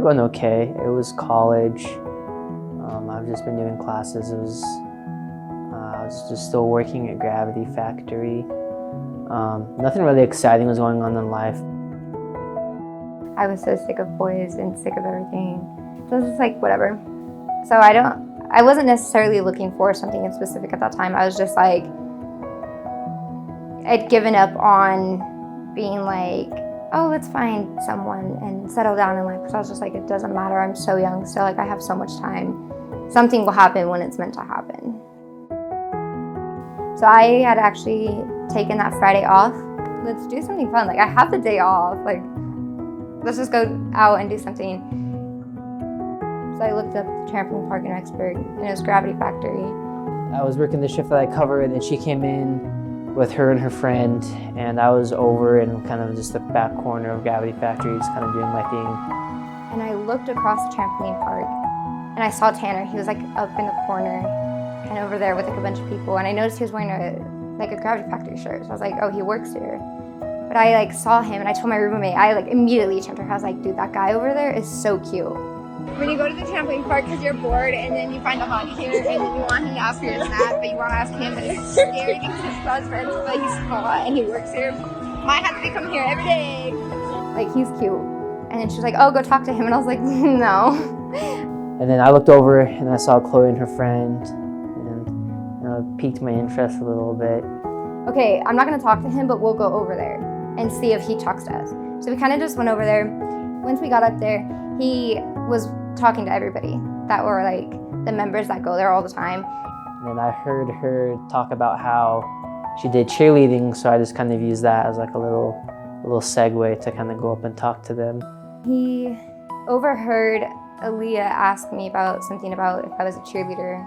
were going okay. It was college. I've just been doing classes. I was just still working at Gravity Factory. Nothing really exciting was going on in life. I was so sick of boys and sick of everything. So it was just like, whatever. So I wasn't necessarily looking for something in specific at that time. I was just like, I'd given up on being like, oh, let's find someone and settle down in life. Because I was just like, it doesn't matter. I'm so young still. Like, I have so much time. Something will happen when it's meant to happen. So I had actually taken that Friday off. Let's do something fun. Like, I have the day off. Like, let's just go out and do something. So I looked up the trampoline park in Rexburg, and it was Gravity Factory. I was working the shift that I covered, and then she came in with her and her friend, and I was over in kind of just the back corner of Gravity Factory, just kind of doing my thing. And I looked across the trampoline park, and I saw Tanner. He was like up in the corner and over there with like a bunch of people, and I noticed he was wearing a Gravity Factory shirt. So I was like, oh, he works here. But I like saw him, and I told my roommate. I like immediately turned to her. I was like, dude, that guy over there is so cute. When you go to the trampoline park because you're bored and then you find a volunteer and then you want him to ask for your snap, but you want to ask him, but it's scary because his best friend, but he's hot and he works here. Might have to come here every day. Like, he's cute. And then she was like, oh, go talk to him. And I was like, no. And then I looked over and I saw Chloe and her friend, and it piqued my interest a little bit. Okay, I'm not gonna talk to him, but we'll go over there and see if he talks to us. So we kind of just went over there. Once we got up there, he was talking to everybody that were like the members that go there all the time. And then I heard her talk about how she did cheerleading, so I just kind of used that as like a little segue to kind of go up and talk to them. He overheard Aaliyah ask me about something about if I was a cheerleader.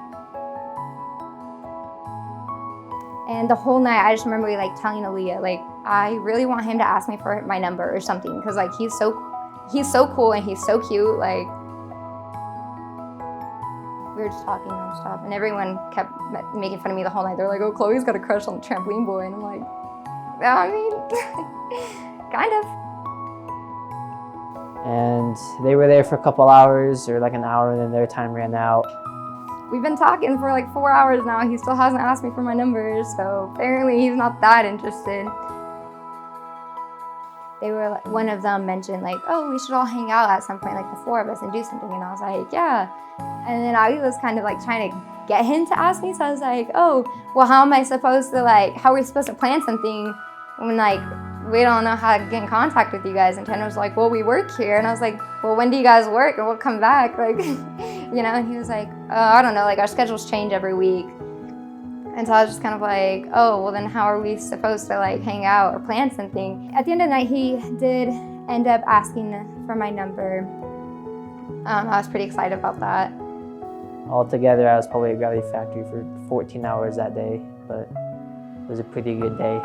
And the whole night, I just remember like telling Aaliyah, like, I really want him to ask me for my number or something, because like he's so cool and he's so cute. Like, we were just talking nonstop, and everyone kept making fun of me the whole night. They're like, oh, Chloe's got a crush on the trampoline boy. And I'm like, yeah, I mean, kind of. And they were there for a couple hours, or like an hour, and then their time ran out. We've been talking for like 4 hours now. He still hasn't asked me for my numbers, so apparently he's not that interested. One of them mentioned like, oh, we should all hang out at some point, like the four of us, and do something. And I was like, yeah. And then I was kind of like trying to get him to ask me. So I was like, oh, well, how are we supposed to plan something when like we don't know how to get in contact with you guys? And Tanner was like, well, we work here. And I was like, well, when do you guys work? And we'll come back. Like, and he was like, I don't know, like our schedules change every week. And so I was just kind of like, oh, well then how are we supposed to like hang out or plan something? At the end of the night, he did end up asking for my number. I was pretty excited about that. Altogether, I was probably at Gravity Factory for 14 hours that day, but it was a pretty good day.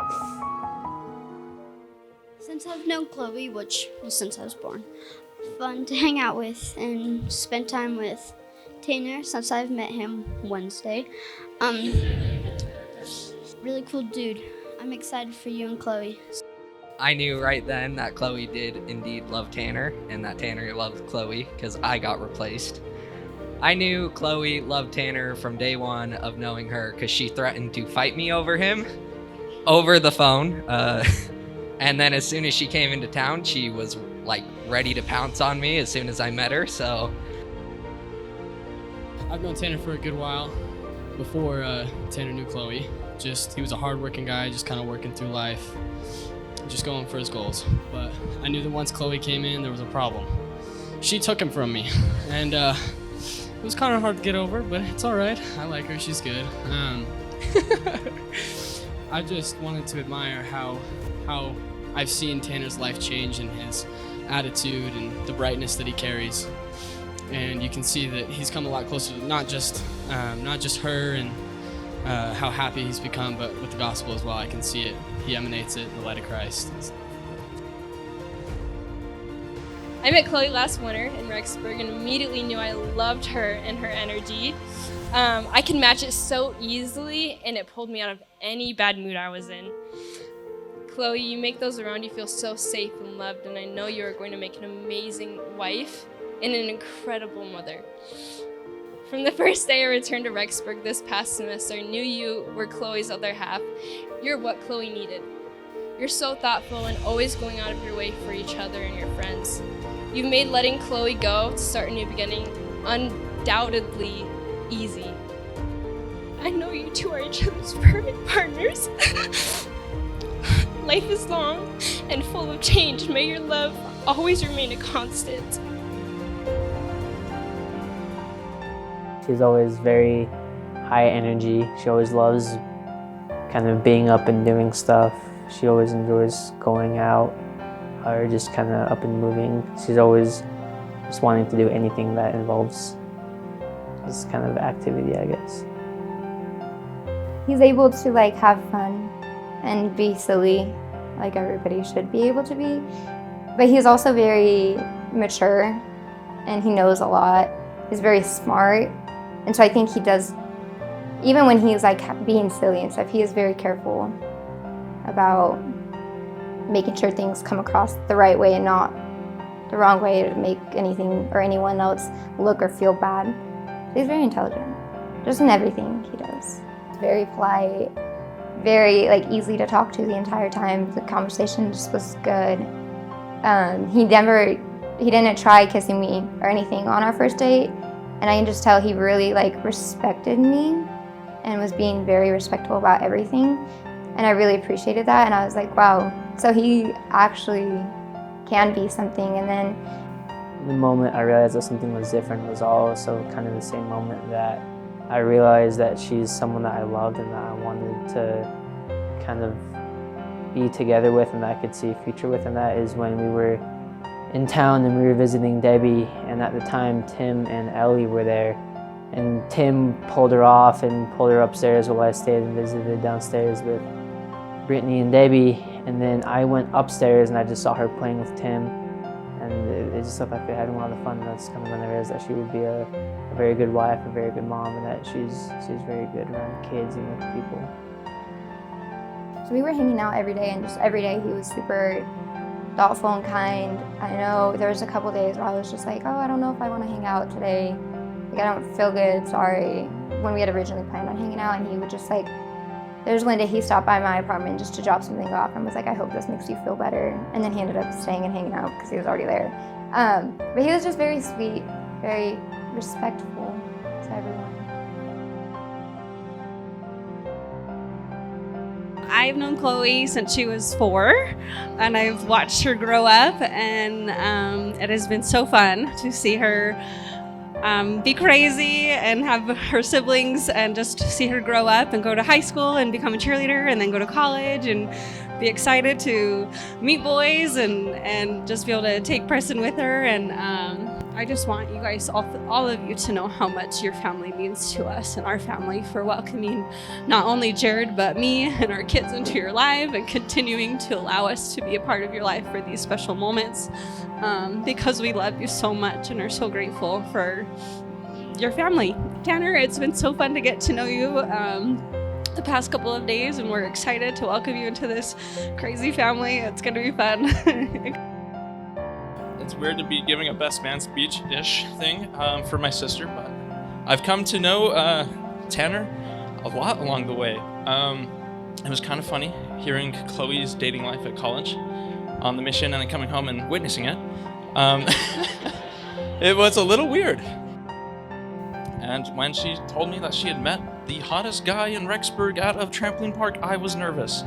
Since I've known Chloe, since I was born, fun to hang out with and spend time with Tanner since I've met him Wednesday. Really cool dude. I'm excited for you and Chloe. I knew right then that Chloe did indeed love Tanner, and that Tanner loved Chloe, because I got replaced. I knew Chloe loved Tanner from day one of knowing her, because she threatened to fight me over him, over the phone. And then as soon as she came into town, she was like ready to pounce on me as soon as I met her, so. I've known Tanner for a good while before Tanner knew Chloe. He was a hardworking guy, just kind of working through life, just going for his goals. But I knew that once Chloe came in, there was a problem. She took him from me, and it was kind of hard to get over, but it's all right. I like her, she's good. I just wanted to admire how I've seen Tanner's life change in his attitude and the brightness that he carries. And you can see that he's come a lot closer to not just her and how happy he's become, but with the gospel as well. I can see it. He emanates it, the light of Christ. I met Chloe last winter in Rexburg and immediately knew I loved her and her energy. I can match it so easily, and it pulled me out of any bad mood I was in. Chloe, you make those around you feel so safe and loved, and I know you are going to make an amazing wife and an incredible mother. From the first day I returned to Rexburg this past semester, I knew you were Chloe's other half. You're what Chloe needed. You're so thoughtful and always going out of your way for each other and your friends. You've made letting Chloe go to start a new beginning undoubtedly easy. I know you two are each other's perfect partners. Life is long and full of change. May your love always remain a constant. She's always very high energy. She always loves kind of being up and doing stuff. She always enjoys going out or just kind of up and moving. She's always just wanting to do anything that involves this kind of activity, I guess. He's able to like have fun and be silly like everybody should be able to be. But he's also very mature and he knows a lot. He's very smart. And so I think he does, even when he's like being silly and stuff, he is very careful about making sure things come across the right way and not the wrong way to make anything or anyone else look or feel bad. He's very intelligent, just in everything he does. He's very polite, very like easy to talk to the entire time. The conversation just was good. He didn't try kissing me or anything on our first date. And I can just tell he really like respected me and was being very respectful about everything. And I really appreciated that. And I was like, wow, so he actually can be something. And then the moment I realized that something was different was also kind of the same moment that I realized that she's someone that I loved and that I wanted to kind of be together with and that I could see a future with. And that is when we were in town and we were visiting Debbie, and at the time Tim and Ellie were there, and Tim pulled her off and pulled her upstairs while I stayed and visited downstairs with Brittany and Debbie. And then I went upstairs and I just saw her playing with Tim, and it just looked like they were having a lot of fun. That's kind of when I realized that she would be a very good wife, a very good mom, and that she's very good around kids and with people. So we were hanging out every day, and just every day he was super thoughtful and kind. I know there was a couple days where I was just like, oh, I don't know if I want to hang out today. Like, I don't feel good, sorry. When we had originally planned on hanging out, and he would just like, there's one day he stopped by my apartment just to drop something off and was like, I hope this makes you feel better. And then he ended up staying and hanging out because he was already there. But he was just very sweet, very respectful to everyone. I've known Chloe since she was 4, and I've watched her grow up, and it has been so fun to see her be crazy and have her siblings, and just see her grow up and go to high school and become a cheerleader and then go to college and be excited to meet boys and just be able to take Preston with her. And I just want you guys, all of you, to know how much your family means to us and our family, for welcoming not only Jared but me and our kids into your life and continuing to allow us to be a part of your life for these special moments, because we love you so much and are so grateful for your family. Tanner, it's been so fun to get to know you the past couple of days, and we're excited to welcome you into this crazy family. It's going to be fun. It's weird to be giving a best man speech-ish thing for my sister, but I've come to know Tanner a lot along the way. It was kind of funny hearing Chloe's dating life at college on the mission and then coming home and witnessing it. It was a little weird. And when she told me that she had met the hottest guy in Rexburg out of trampoline park, I was nervous.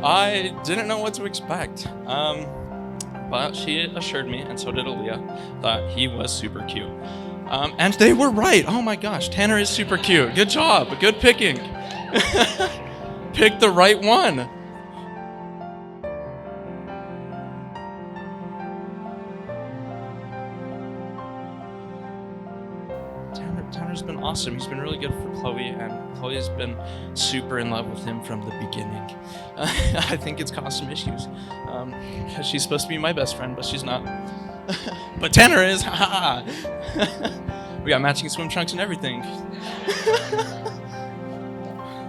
I didn't know what to expect, but she assured me, and so did Aaliyah, that he was super cute. And they were right. Oh my gosh, Tanner is super cute. Good job, good picking. Picked the right one. Tanner's been awesome. He's been really good for Chloe, and Chloe's been super in love with him from the beginning. I think it's caused some issues, because she's supposed to be my best friend, but she's not. But Tanner is, haha. We got matching swim trunks and everything.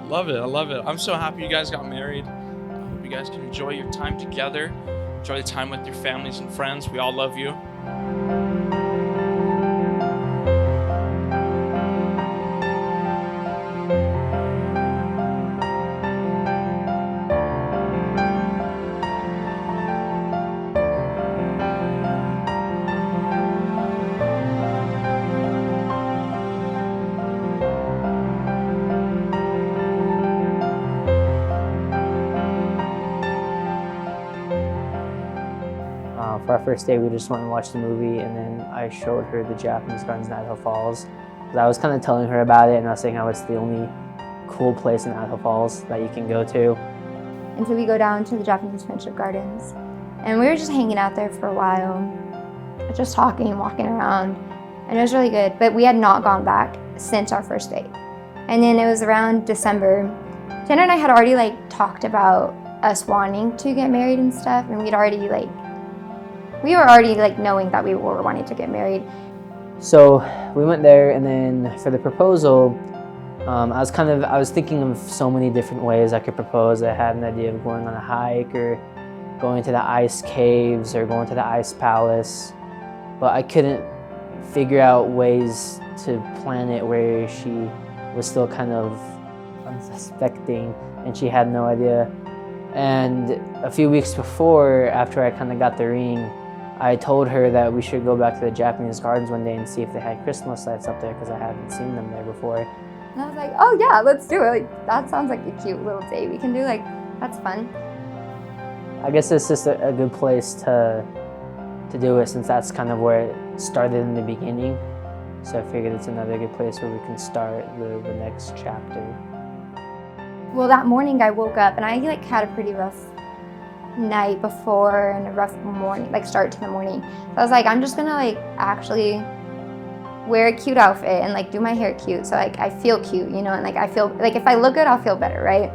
Love it, I love it. I'm so happy you guys got married. I hope you guys can enjoy your time together. Enjoy the time with your families and friends. We all love you. For our first day, we just went and watched the movie, and then I showed her the Japanese Gardens in Idaho Falls. I was kind of telling her about it, and I was saying how it's the only cool place in Idaho Falls that you can go to. And so we go down to the Japanese Friendship Gardens, and we were just hanging out there for a while, just talking and walking around, and it was really good. But we had not gone back since our first date. And then it was around December. Tanner and I had already talked about us wanting to get married and stuff, and we were already knowing that we were wanting to get married. So we went there, and then for the proposal, I was thinking of so many different ways I could propose. I had an idea of going on a hike, or going to the ice caves, or going to the ice palace, but I couldn't figure out ways to plan it where she was still kind of unsuspecting and she had no idea. And a few weeks before, after I kind of got the ring, I told her that we should go back to the Japanese Gardens one day and see if they had Christmas lights up there, because I hadn't seen them there before. And I was like, oh yeah, let's do it. That sounds like a cute little date we can do. That's fun. I guess it's just a good place to do it, since that's kind of where it started in the beginning. So I figured it's another good place where we can start the next chapter. Well, that morning I woke up and I had a pretty rough night before and a rough morning, start to the morning. So I was like, I'm just gonna actually wear a cute outfit and do my hair cute, so I feel cute, and I feel if I look good, I'll feel better, right?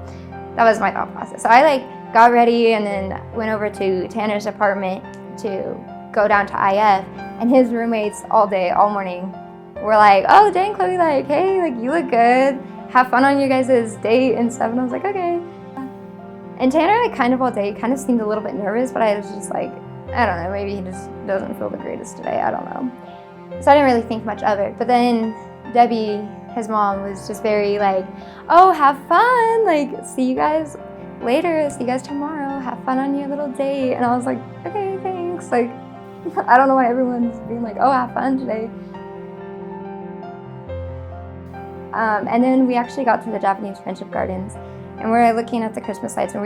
That was my thought process. So I got ready and then went over to Tanner's apartment to go down to IF, and his roommates all morning were like, oh dang, Chloe, hey, you look good, have fun on your guys' date and stuff. And I was like, okay. And Tanner, kind of all day, kind of seemed a little bit nervous, but I was just I don't know, maybe he just doesn't feel the greatest today, I don't know. So I didn't really think much of it. But then Debbie, his mom, was just very oh, have fun, see you guys later, see you guys tomorrow, have fun on your little date. And I was like, okay, thanks. I don't know why everyone's being oh, have fun today. And then we actually got to the Japanese Friendship Gardens, and we're looking at the Christmas lights, and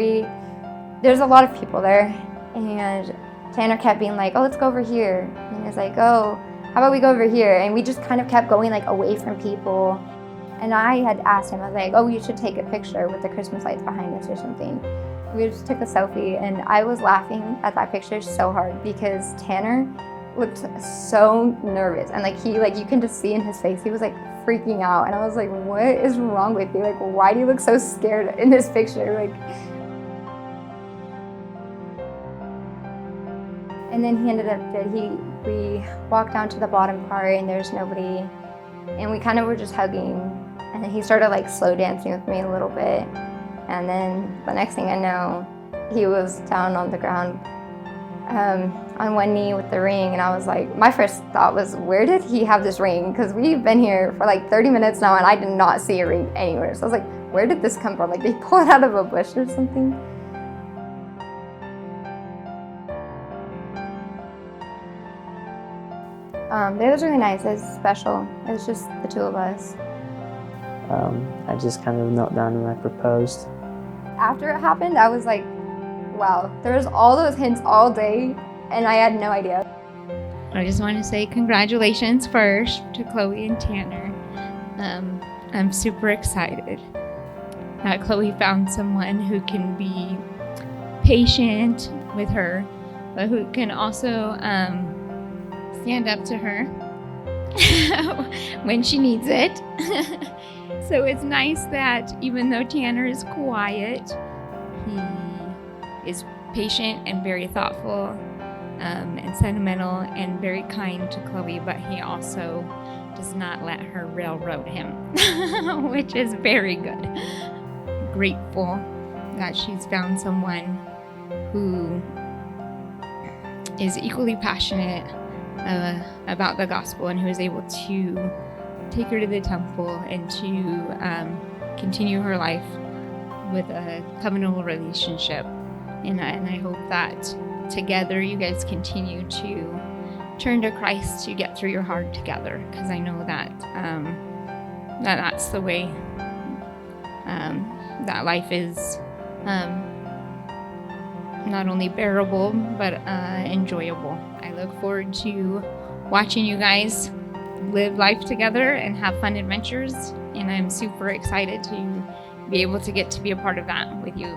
there's a lot of people there, and Tanner kept being oh, let's go over here, and he's oh, how about we go over here? And we just kind of kept going away from people. And I had asked him, I was oh, you should take a picture with the Christmas lights behind us or something. We just took a selfie, and I was laughing at that picture so hard because Tanner looked so nervous, and he you can just see in his face, he was freaking out. And I was what is wrong with you? Why do you look so scared in this picture? And then he ended up that we walked down to the bottom part, and there's nobody, and we kind of were just hugging, and then he started slow dancing with me a little bit, and then the next thing I know, he was down on the ground on one knee with the ring. And I was my first thought was, where did he have this ring? Because we've been here for 30 minutes now and I did not see a ring anywhere. So I was where did this come from? Did he pull it out of a bush or something? But it was really nice. It was special. It was just the two of us. I just kind of knelt down and I proposed. After it happened, I was wow, there was all those hints all day and I had no idea. I just want to say congratulations first to Chloe and Tanner. I'm super excited that Chloe found someone who can be patient with her, but who can also stand up to her when she needs it. So it's nice that even though Tanner is quiet, he is patient and very thoughtful and sentimental and very kind to Chloe, but he also does not let her railroad him, which is very good. Grateful that she's found someone who is equally passionate about the gospel and who is able to take her to the temple and to continue her life with a covenantal relationship. And I hope that together you guys continue to turn to Christ to get through your hard together, because I know that that's the way that life is not only bearable but enjoyable. I look forward to watching you guys live life together and have fun adventures, and I'm super excited to be able to get to be a part of that with you.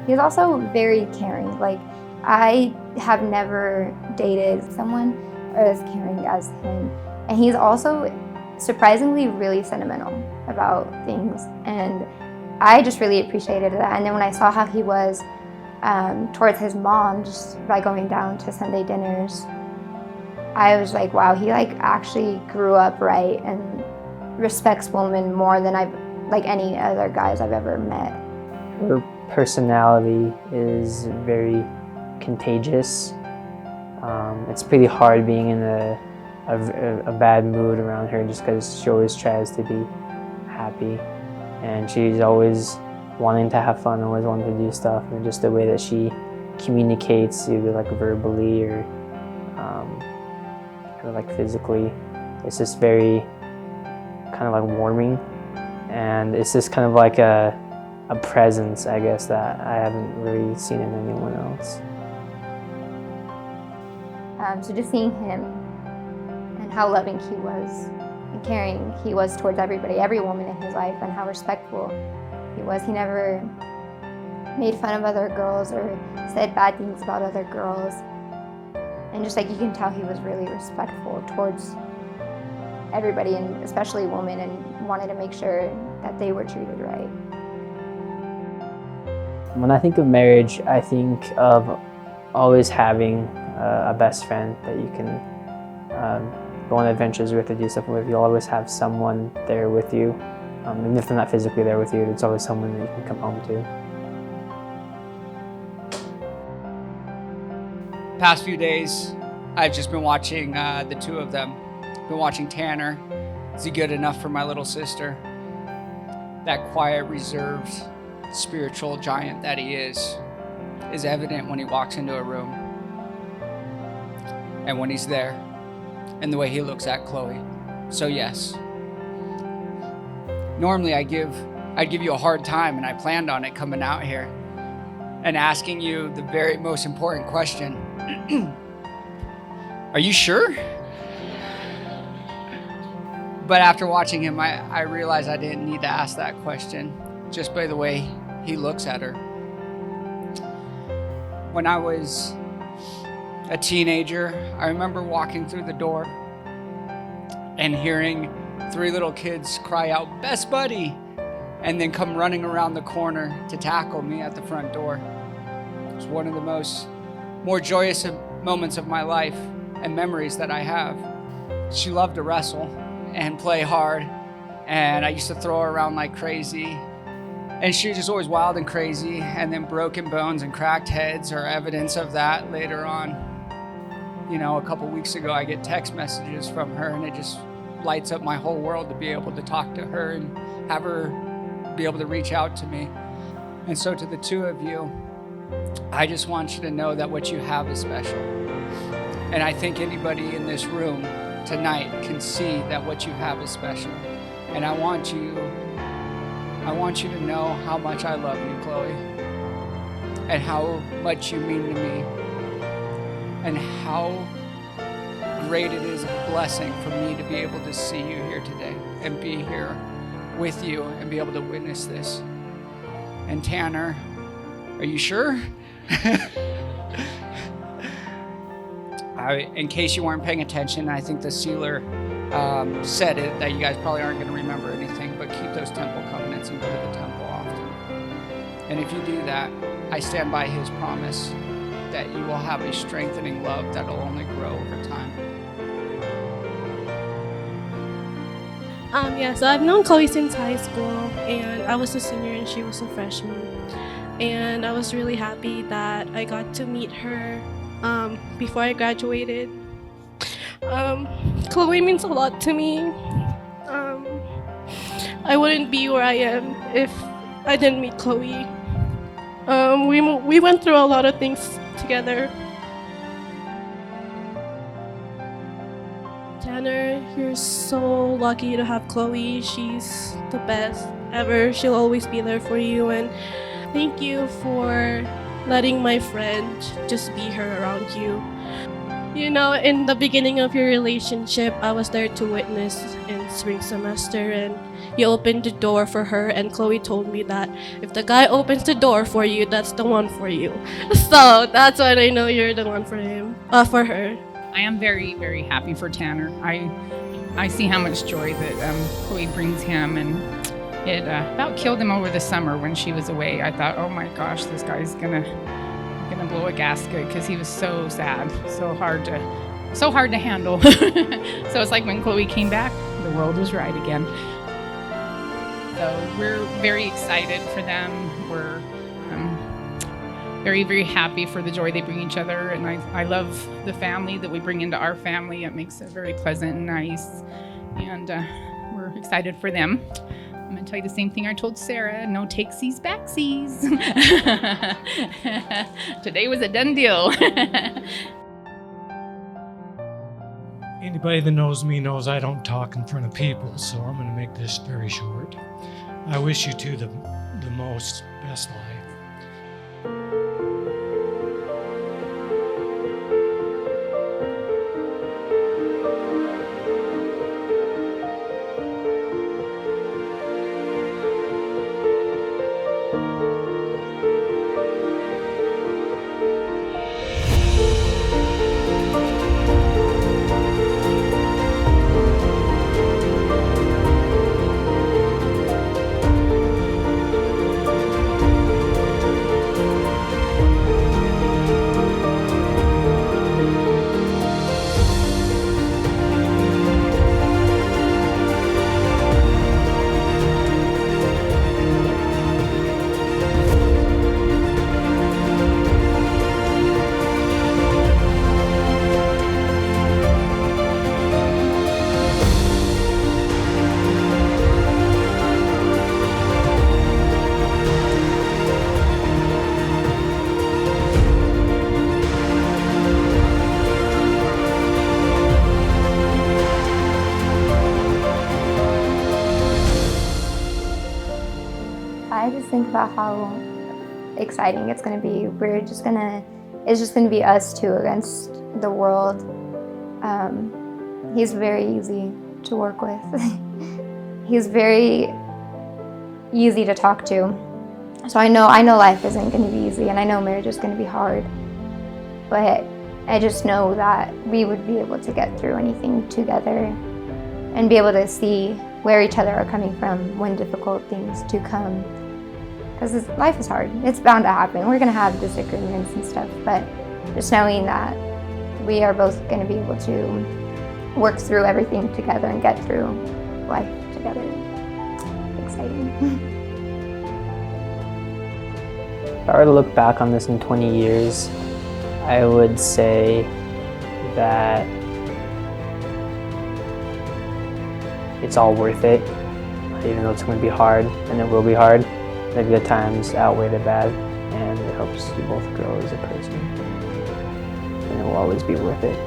He's also very caring. Like, I have never dated someone as caring as him. And he's also surprisingly really sentimental about things. And I just really appreciated that. And then when I saw how he was towards his mom, just by going down to Sunday dinners, I was like, wow, he like actually grew up right and respects women more than any other guys I've ever met. Her personality is very contagious. It's pretty hard being in a bad mood around her, just because she always tries to be happy, and she's always wanting to have fun, always wanting to do stuff, and just the way that she communicates, either like verbally or like physically, it's just very kind of like warming, and it's just kind of like a presence, I guess, that I haven't really seen in anyone else. So just seeing him and how loving he was and caring he was towards everybody, every woman in his life, and how respectful he was. He never made fun of other girls or said bad things about other girls. And just like you can tell, he was really respectful towards everybody, and especially women, and wanted to make sure that they were treated right. When I think of marriage, I think of always having a best friend that you can go on adventures with or do stuff with. You'll always have someone there with you. Even if they're not physically there with you, it's always someone that you can come home to. Past few days, I've just been watching the two of them. Been watching Tanner. Is he good enough for my little sister? That quiet, reserved, spiritual giant that he is evident when he walks into a room and when he's there, and the way he looks at Chloe. So yes, normally I'd give you a hard time, and I planned on it coming out here and asking you the very most important question. Are you sure? But after watching him, I realized I didn't need to ask that question, just by the way he looks at her. When I was a teenager, I remember walking through the door and hearing 3 little kids cry out, "Best buddy," and then come running around the corner to tackle me at the front door. It was one of the more joyous moments of my life and memories that I have. She loved to wrestle and play hard, and I used to throw her around like crazy. And she was just always wild and crazy, and then broken bones and cracked heads are evidence of that later on. You know, a couple weeks ago, I get text messages from her, and it just lights up my whole world to be able to talk to her and have her be able to reach out to me. And so to the two of you, I just want you to know that what you have is special. And I think anybody in this room tonight can see that what you have is special. And I want you to know how much I love you, Chloe, and how much you mean to me, and how great it is a blessing for me to be able to see you here today and be here with you and be able to witness this. And Tanner, are you sure? In case you weren't paying attention, I think the sealer said it, that you guys probably aren't going to remember anything, but keep those temple covenants and go to the temple often. And if you do that, I stand by his promise that you will have a strengthening love that will only grow over time. Yeah, so I've known Chloe since high school, and I was a senior and she was a freshman. And I was really happy that I got to meet her before I graduated. Chloe means a lot to me. I wouldn't be where I am if I didn't meet Chloe. We went through a lot of things together. Tanner, you're so lucky to have Chloe. She's the best ever. She'll always be there for you, and thank you for letting my friend just be her around you. You know, in the beginning of your relationship, I was there to witness in spring semester, and you opened the door for her, and Chloe told me that if the guy opens the door for you, that's the one for you. So that's when I know you're the one for him, for her. I am very, very happy for Tanner. I see how much joy that Chloe brings him, and it about killed him over the summer when she was away. I thought, oh my gosh, this guy's gonna blow a gasket, because he was so sad, so hard to handle. So it's like when Chloe came back, the world was right again. So we're very excited for them. We're very, very happy for the joy they bring each other, and I love the family that we bring into our family. It makes it very pleasant and nice, and we're excited for them. I'm going to tell you the same thing I told Sarah, no takesies, backsies. Today was a done deal. Anybody that knows me knows I don't talk in front of people, so I'm going to make this very short. I wish you two the most best life. I just think about how exciting it's going to be. It's just going to be us two against the world. He's very easy to work with. He's very easy to talk to. So I know life isn't going to be easy, and I know marriage is going to be hard. But I just know that we would be able to get through anything together and be able to see where each other are coming from when difficult things do come. Because life is hard. It's bound to happen. We're going to have disagreements and stuff, but just knowing that we are both going to be able to work through everything together and get through life together. It's exciting. If I were to look back on this in 20 years, I would say that it's all worth it, even though it's going to be hard, and it will be hard. The good times outweigh the bad, and it helps you both grow as a person, and it will always be worth it.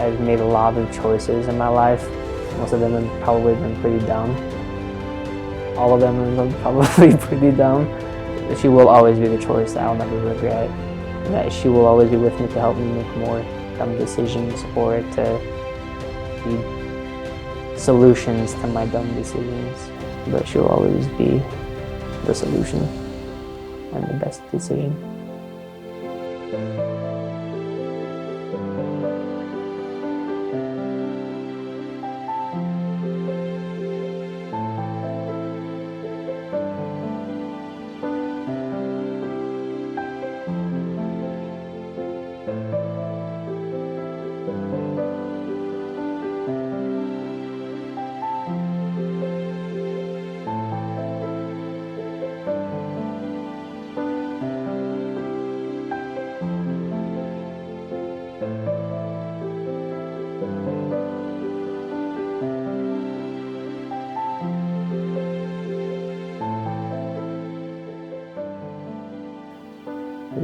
I've made a lot of choices in my life. Most of them have probably been pretty dumb. All of them have been probably pretty dumb. But she will always be the choice that I'll never regret, and that she will always be with me to help me make more dumb decisions or to be solutions to my dumb decisions, but she'll always be the solution and the best decision.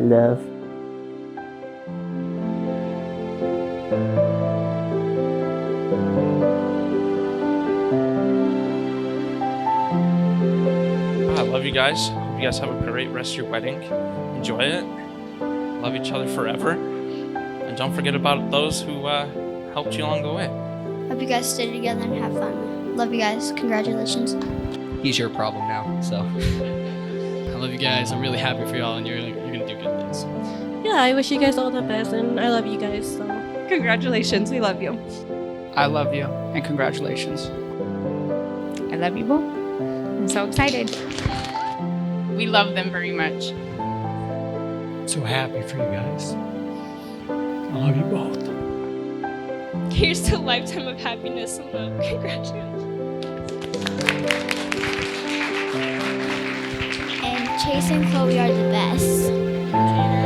love. I love you guys. Hope you guys have a great rest of your wedding. Enjoy it. Love each other forever. And don't forget about those who helped you along the way. Hope you guys stay together and have fun. Love you guys. Congratulations. He's your problem now, so. I love you guys. I'm really happy for y'all, and you're gonna do good things. Yeah, I wish you guys all the best, and I love you guys. So Congratulations. We love you. I love you and congratulations. I love you both. I'm so excited. We love them very much. So happy for you guys. I love you both. Here's to a lifetime of happiness and love. Congratulations. And Chase and Chloe are the best.